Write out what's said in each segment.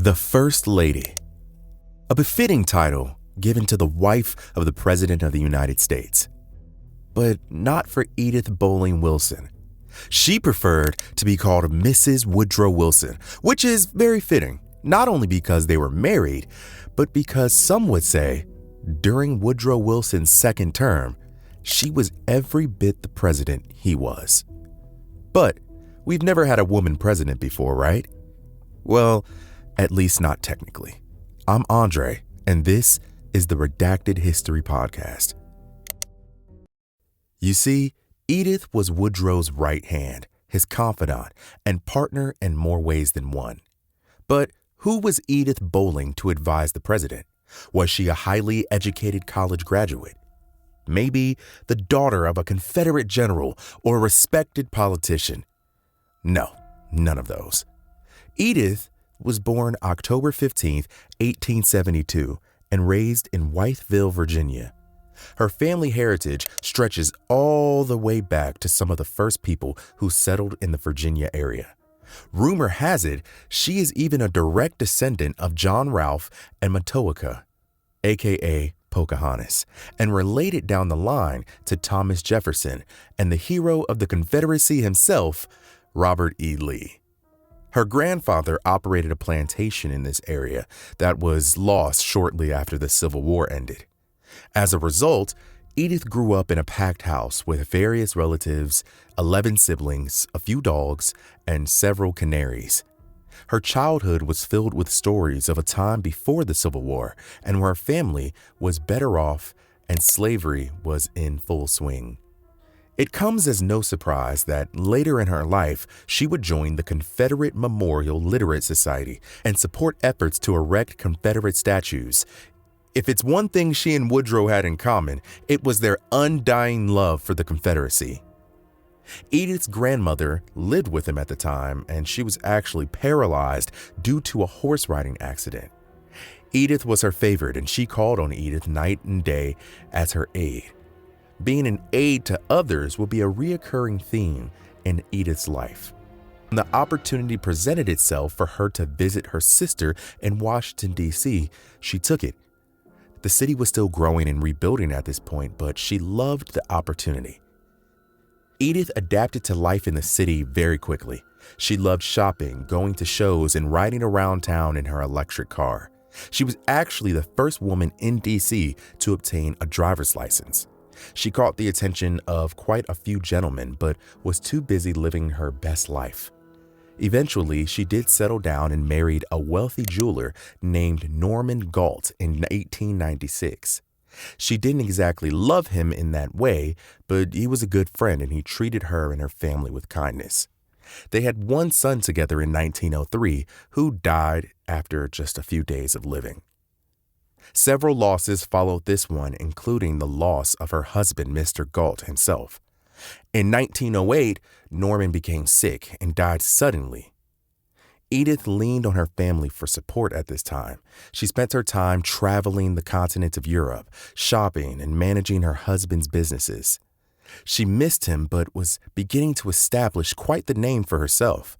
The First Lady, a befitting title given to the wife of the President of the United States. But not for Edith Bowling Wilson. She preferred to be called Mrs. Woodrow Wilson, which is very fitting, not only because they were married, but because some would say, during Woodrow Wilson's second term, she was every bit the president he was. But we've never had a woman president before, right? Well, at least not technically. I'm Andre, and this is the Redacted History Podcast. You see, Edith was Woodrow's right hand, his confidant, and partner in more ways than one. But who was Edith Bowling to advise the president? Was she a highly educated college graduate? Maybe the daughter of a Confederate general or a respected politician? No, none of those. Edith was born October 15, 1872, and raised in Wytheville, Virginia. Her family heritage stretches all the way back to some of the first people who settled in the Virginia area. Rumor has it she is even a direct descendant of John Ralph and Matoaka, aka Pocahontas, and related down the line to Thomas Jefferson and the hero of the Confederacy himself, Robert E. Lee. Her grandfather operated a plantation in this area that was lost shortly after the Civil War ended. As a result, Edith grew up in a packed house with various relatives, 11 siblings, a few dogs, and several canaries. Her childhood was filled with stories of a time before the Civil War and where her family was better off and slavery was in full swing. It comes as no surprise that later in her life, she would join the Confederate Memorial Literate Society and support efforts to erect Confederate statues. If it's one thing she and Woodrow had in common, it was their undying love for the Confederacy. Edith's grandmother lived with him at the time, and she was actually paralyzed due to a horse riding accident. Edith was her favorite, and she called on Edith night and day as her aide. Being an aide to others will be a reoccurring theme in Edith's life. When the opportunity presented itself for her to visit her sister in Washington, D.C., she took it. The city was still growing and rebuilding at this point, but she loved the opportunity. Edith adapted to life in the city very quickly. She loved shopping, going to shows, and riding around town in her electric car. She was actually the first woman in D.C. to obtain a driver's license. She caught the attention of quite a few gentlemen, but was too busy living her best life. Eventually, she did settle down and married a wealthy jeweler named Norman Galt in 1896. She didn't exactly love him in that way, but he was a good friend and he treated her and her family with kindness. They had one son together in 1903 who died after just a few days of living. Several losses followed this one, including the loss of her husband, Mr. Galt himself. In 1908, Norman became sick and died suddenly. Edith leaned on her family for support at this time. She spent her time traveling the continent of Europe, shopping, and managing her husband's businesses. She missed him, but was beginning to establish quite the name for herself.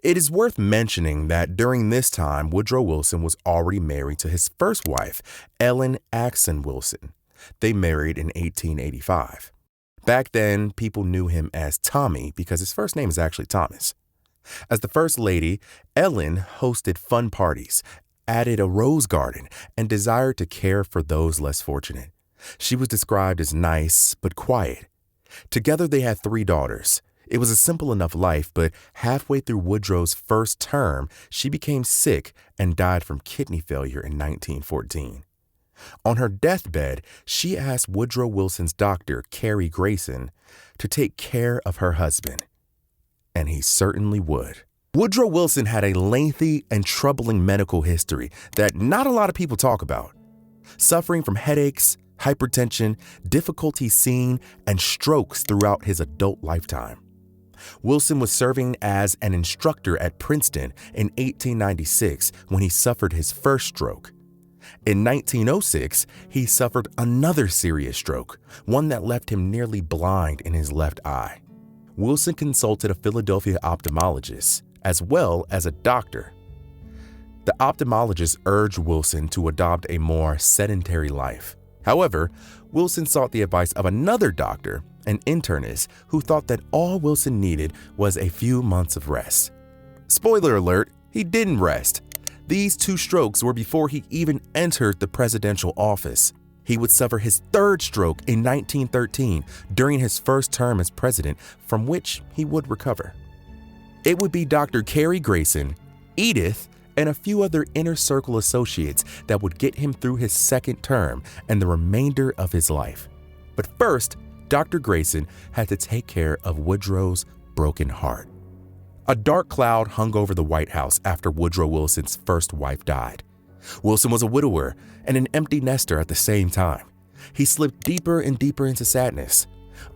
It is worth mentioning that during this time, Woodrow Wilson was already married to his first wife, Ellen Axon Wilson. They married in 1885. Back then, people knew him as Tommy because his first name is actually Thomas. As the First Lady, Ellen hosted fun parties, added a rose garden, and desired to care for those less fortunate. She was described as nice but quiet. Together, they had 3 daughters. It was a simple enough life, but halfway through Woodrow's first term, she became sick and died from kidney failure in 1914. On her deathbed, she asked Woodrow Wilson's doctor, Carrie Grayson, to take care of her husband. And he certainly would. Woodrow Wilson had a lengthy and troubling medical history that not a lot of people talk about. Suffering from headaches, hypertension, difficulty seeing, and strokes throughout his adult lifetime. Wilson was serving as an instructor at Princeton in 1896 when he suffered his first stroke. In 1906, he suffered another serious stroke, one that left him nearly blind in his left eye. Wilson consulted a Philadelphia ophthalmologist as well as a doctor. The ophthalmologist urged Wilson to adopt a more sedentary life. However, Wilson sought the advice of another doctor, an internist, who thought that all Wilson needed was a few months of rest. Spoiler alert, he didn't rest. These 2 strokes were before he even entered the presidential office. He would suffer his 3rd stroke in 1913 during his first term as president, from which he would recover. It would be Dr. Carrie Grayson, Edith, and a few other inner circle associates that would get him through his 2nd term and the remainder of his life. But first, Dr. Grayson had to take care of Woodrow's broken heart. A dark cloud hung over the White House after Woodrow Wilson's first wife died. Wilson was a widower and an empty nester at the same time. He slipped deeper and deeper into sadness.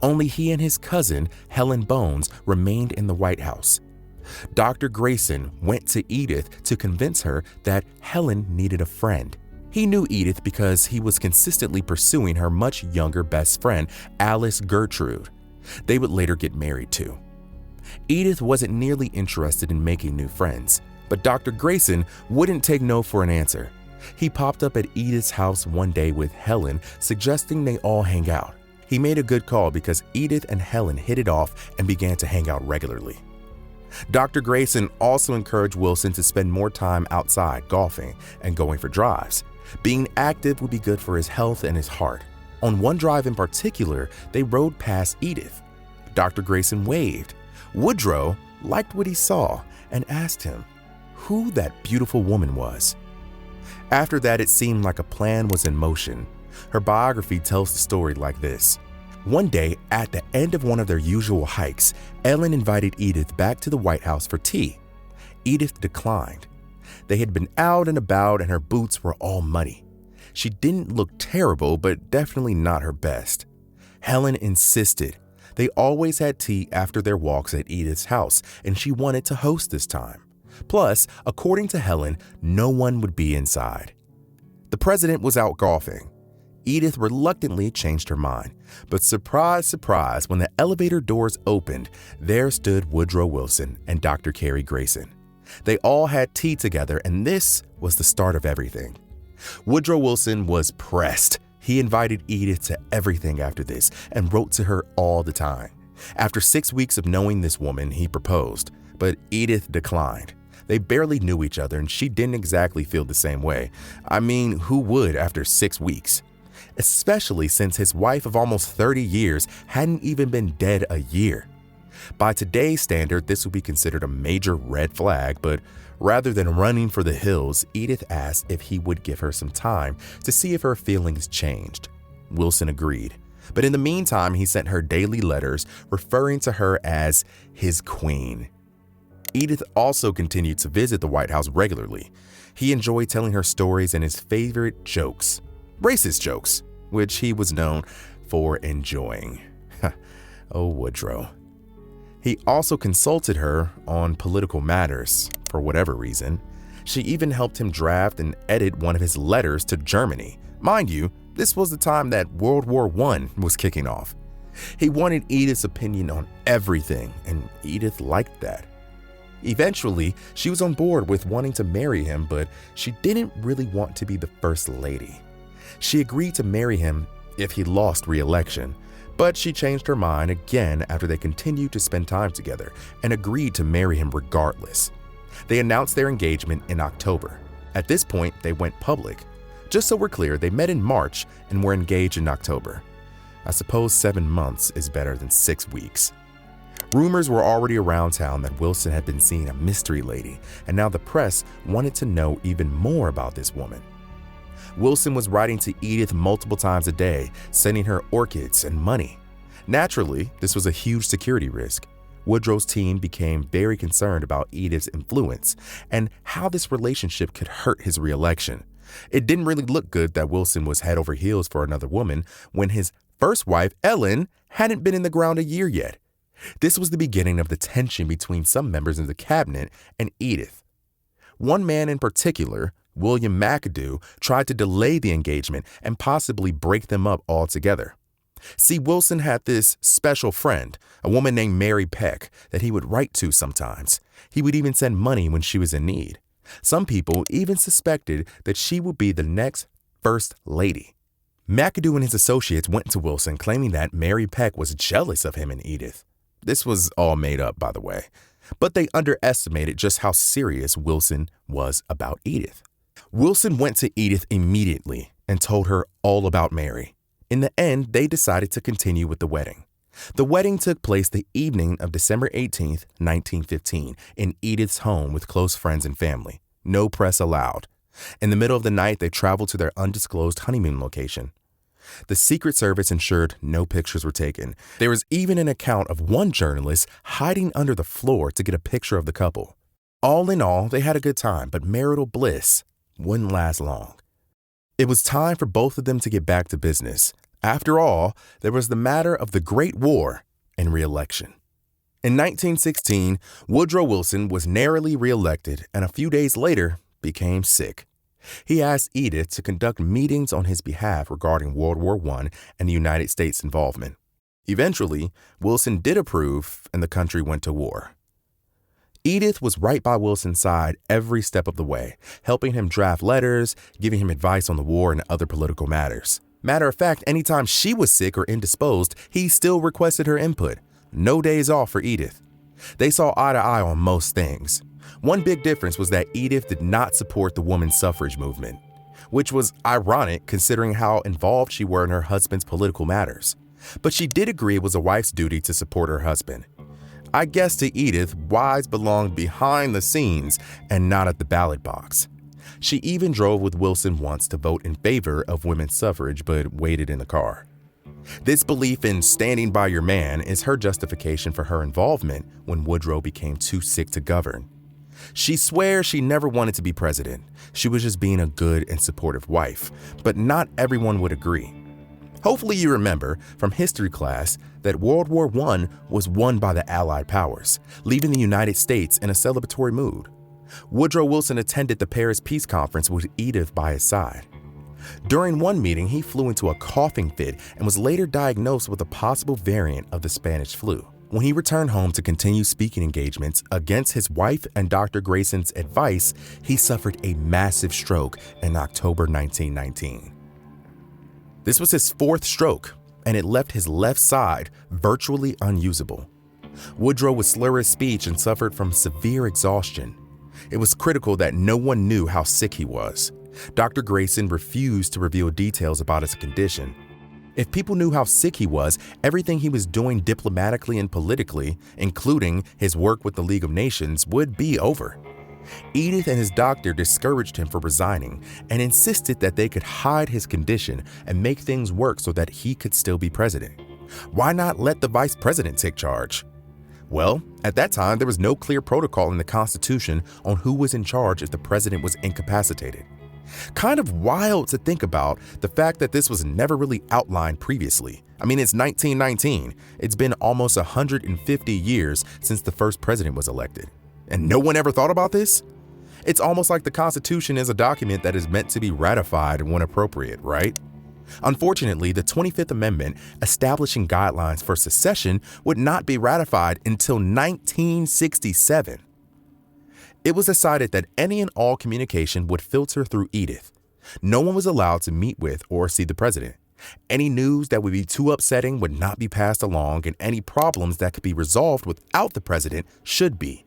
Only he and his cousin, Helen Bones, remained in the White House. Dr. Grayson went to Edith to convince her that Helen needed a friend. He knew Edith because he was consistently pursuing her much younger best friend, Alice Gertrude. They would later get married too. Edith wasn't nearly interested in making new friends, but Dr. Grayson wouldn't take no for an answer. He popped up at Edith's house one day with Helen, suggesting they all hang out. He made a good call because Edith and Helen hit it off and began to hang out regularly. Dr. Grayson also encouraged Wilson to spend more time outside golfing and going for drives. Being active would be good for his health and his heart. On one drive in particular, they rode past Edith. Dr. Grayson waved. Woodrow liked what he saw and asked him who that beautiful woman was. After that, it seemed like a plan was in motion. Her biography tells the story like this. One day, at the end of one of their usual hikes, Ellen invited Edith back to the White House for tea. Edith declined. They had been out and about and her boots were all muddy. She didn't look terrible, but definitely not her best. Helen insisted. They always had tea after their walks at Edith's house, and she wanted to host this time. Plus, according to Helen, no one would be inside. The president was out golfing. Edith reluctantly changed her mind, but surprise, surprise, when the elevator doors opened, there stood Woodrow Wilson and Dr. Carrie Grayson. They all had tea together, and this was the start of everything. Woodrow Wilson was pressed. He invited Edith to everything after this and wrote to her all the time. After 6 weeks of knowing this woman, he proposed, but Edith declined. They barely knew each other, and she didn't exactly feel the same way. I mean, who would after 6 weeks? Especially since his wife of almost 30 years hadn't even been dead a year. By today's standard, this would be considered a major red flag, but rather than running for the hills, Edith asked if he would give her some time to see if her feelings changed. Wilson agreed, but in the meantime, he sent her daily letters referring to her as his queen. Edith also continued to visit the White House regularly. He enjoyed telling her stories and his favorite jokes, racist jokes, which he was known for enjoying. Oh, Woodrow. He also consulted her on political matters, for whatever reason. She even helped him draft and edit one of his letters to Germany. Mind you, this was the time that World War I was kicking off. He wanted Edith's opinion on everything, and Edith liked that. Eventually, she was on board with wanting to marry him, but she didn't really want to be the first lady. She agreed to marry him if he lost re-election, but she changed her mind again after they continued to spend time together and agreed to marry him regardless. They announced their engagement in October. At this point, they went public. Just so we're clear, they met in March and were engaged in October. I suppose 7 months is better than 6 weeks. Rumors were already around town that Wilson had been seeing a mystery lady, and now the press wanted to know even more about this woman. Wilson was writing to Edith multiple times a day, sending her orchids and money. Naturally, this was a huge security risk. Woodrow's team became very concerned about Edith's influence and how this relationship could hurt his re-election. It didn't really look good that Wilson was head over heels for another woman when his first wife, Ellen, hadn't been in the ground a year yet. This was the beginning of the tension between some members of the cabinet and Edith. One man in particular, William McAdoo, tried to delay the engagement and possibly break them up altogether. See, Wilson had this special friend, a woman named Mary Peck, that he would write to sometimes. He would even send money when she was in need. Some people even suspected that she would be the next First Lady. McAdoo and his associates went to Wilson claiming that Mary Peck was jealous of him and Edith. This was all made up, by the way, but they underestimated just how serious Wilson was about Edith. Wilson went to Edith immediately and told her all about Mary. In the end, they decided to continue with the wedding. The wedding took place the evening of December 18, 1915, in Edith's home with close friends and family. No press allowed. In the middle of the night, they traveled to their undisclosed honeymoon location. The Secret Service ensured no pictures were taken. There was even an account of one journalist hiding under the floor to get a picture of the couple. All in all, they had a good time, but marital bliss wouldn't last long. It was time for both of them to get back to business. After all, there was the matter of the Great War and re-election. In 1916, Woodrow Wilson was narrowly re-elected and a few days later became sick. He asked Edith to conduct meetings on his behalf regarding World War I and the United States' involvement. Eventually, Wilson did approve and the country went to war. Edith was right by Wilson's side every step of the way, helping him draft letters, giving him advice on the war and other political matters. Matter of fact, anytime she was sick or indisposed, he still requested her input. No days off for Edith. They saw eye to eye on most things. One big difference was that Edith did not support the women's suffrage movement, which was ironic considering how involved she were in her husband's political matters. But she did agree it was a wife's duty to support her husband. I guess to Edith, wives belonged behind the scenes and not at the ballot box. She even drove with Wilson once to vote in favor of women's suffrage, but waited in the car. This belief in standing by your man is her justification for her involvement when Woodrow became too sick to govern. She swears she never wanted to be president. She was just being a good and supportive wife, but not everyone would agree. Hopefully you remember from history class that World War I was won by the Allied powers, leaving the United States in a celebratory mood. Woodrow Wilson attended the Paris Peace Conference with Edith by his side. During one meeting, he flew into a coughing fit and was later diagnosed with a possible variant of the Spanish flu. When he returned home to continue speaking engagements against his wife and Dr. Grayson's advice, he suffered a massive stroke in October 1919. This was his fourth stroke, and it left his left side virtually unusable. Woodrow would slur his speech and suffered from severe exhaustion. It was critical that no one knew how sick he was. Dr. Grayson refused to reveal details about his condition. If people knew how sick he was, everything he was doing diplomatically and politically, including his work with the League of Nations, would be over. Edith and his doctor discouraged him from resigning and insisted that they could hide his condition and make things work so that he could still be president. Why not let the vice president take charge? Well, at that time, there was no clear protocol in the Constitution on who was in charge if the president was incapacitated. Kind of wild to think about the fact that this was never really outlined previously. I mean, it's 1919. It's been almost 150 years since the first president was elected. And no one ever thought about this? It's almost like the Constitution is a document that is meant to be ratified when appropriate, right? Unfortunately, the 25th Amendment establishing guidelines for secession would not be ratified until 1967. It was decided that any and all communication would filter through Edith. No one was allowed to meet with or see the president. Any news that would be too upsetting would not be passed along, and any problems that could be resolved without the president should be.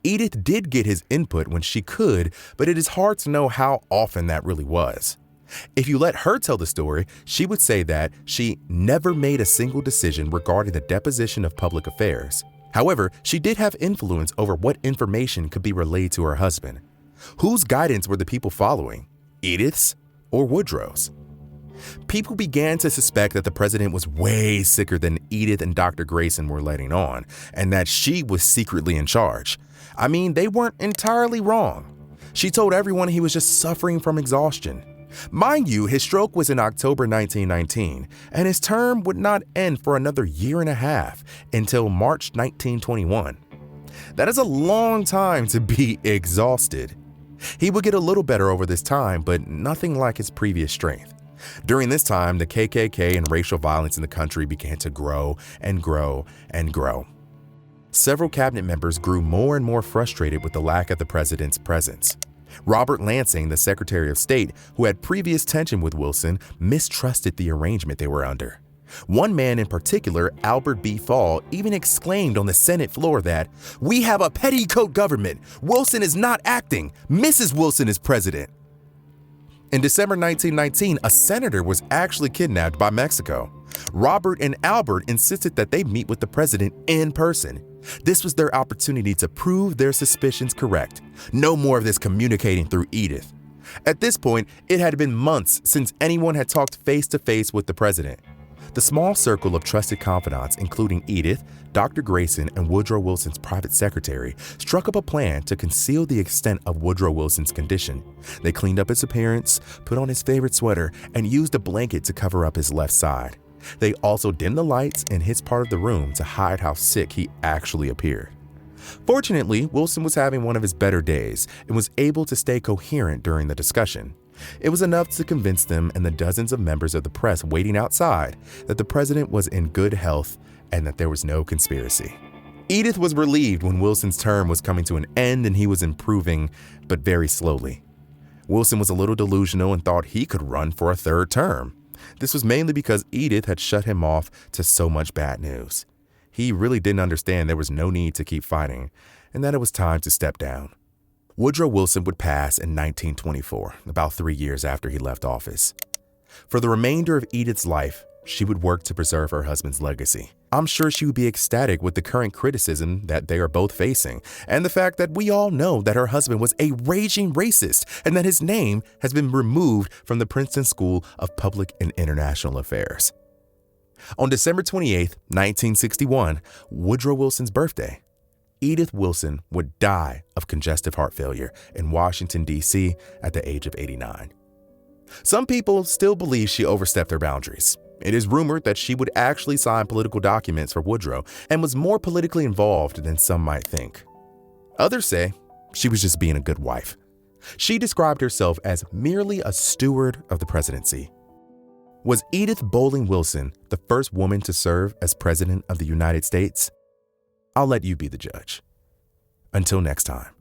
Edith did get his input when she could, but it is hard to know how often that really was. If you let her tell the story, she would say that she never made a single decision regarding the deposition of public affairs. However, she did have influence over what information could be relayed to her husband. Whose guidance were the people following? Edith's or Woodrow's? People began to suspect that the president was way sicker than Edith and Dr. Grayson were letting on, and that she was secretly in charge. I mean, they weren't entirely wrong. She told everyone he was just suffering from exhaustion. Mind you, his stroke was in October 1919, and his term would not end for another year and a half until March 1921. That is a long time to be exhausted. He would get a little better over this time, but nothing like his previous strength. During this time, the KKK and racial violence in the country began to grow and grow and grow. Several cabinet members grew more and more frustrated with the lack of the president's presence. Robert Lansing, the Secretary of State, who had previous tension with Wilson, mistrusted the arrangement they were under. One man in particular, Albert B. Fall, even exclaimed on the Senate floor that, "We have a petticoat government. Wilson is not acting. Mrs. Wilson is president." In December 1919, a senator was actually kidnapped by Mexico. Robert and Albert insisted that they meet with the president in person. This was their opportunity to prove their suspicions correct. No more of this communicating through Edith. At this point, it had been months since anyone had talked face-to-face with the president. The small circle of trusted confidants, including Edith, Dr. Grayson, and Woodrow Wilson's private secretary, struck up a plan to conceal the extent of Woodrow Wilson's condition. They cleaned up his appearance, put on his favorite sweater, and used a blanket to cover up his left side. They also dimmed the lights in his part of the room to hide how sick he actually appeared. Fortunately, Wilson was having one of his better days and was able to stay coherent during the discussion. It was enough to convince them and the dozens of members of the press waiting outside that the president was in good health and that there was no conspiracy. Edith was relieved when Wilson's term was coming to an end and he was improving, but very slowly. Wilson was a little delusional and thought he could run for a third term. This was mainly because Edith had shut him off to so much bad news. He really didn't understand there was no need to keep fighting and that it was time to step down. Woodrow Wilson would pass in 1924, about 3 years after he left office. For the remainder of Edith's life, she would work to preserve her husband's legacy. I'm sure she would be ecstatic with the current criticism that they are both facing, and the fact that we all know that her husband was a raging racist and that his name has been removed from the Princeton School of Public and International Affairs. On December 28, 1961, Woodrow Wilson's birthday, Edith Wilson would die of congestive heart failure in Washington, D.C. at the age of 89. Some people still believe she overstepped her boundaries. It is rumored that she would actually sign political documents for Woodrow and was more politically involved than some might think. Others say she was just being a good wife. She described herself as merely a steward of the presidency. Was Edith Bowling Wilson the first woman to serve as president of the United States? I'll let you be the judge. Until next time.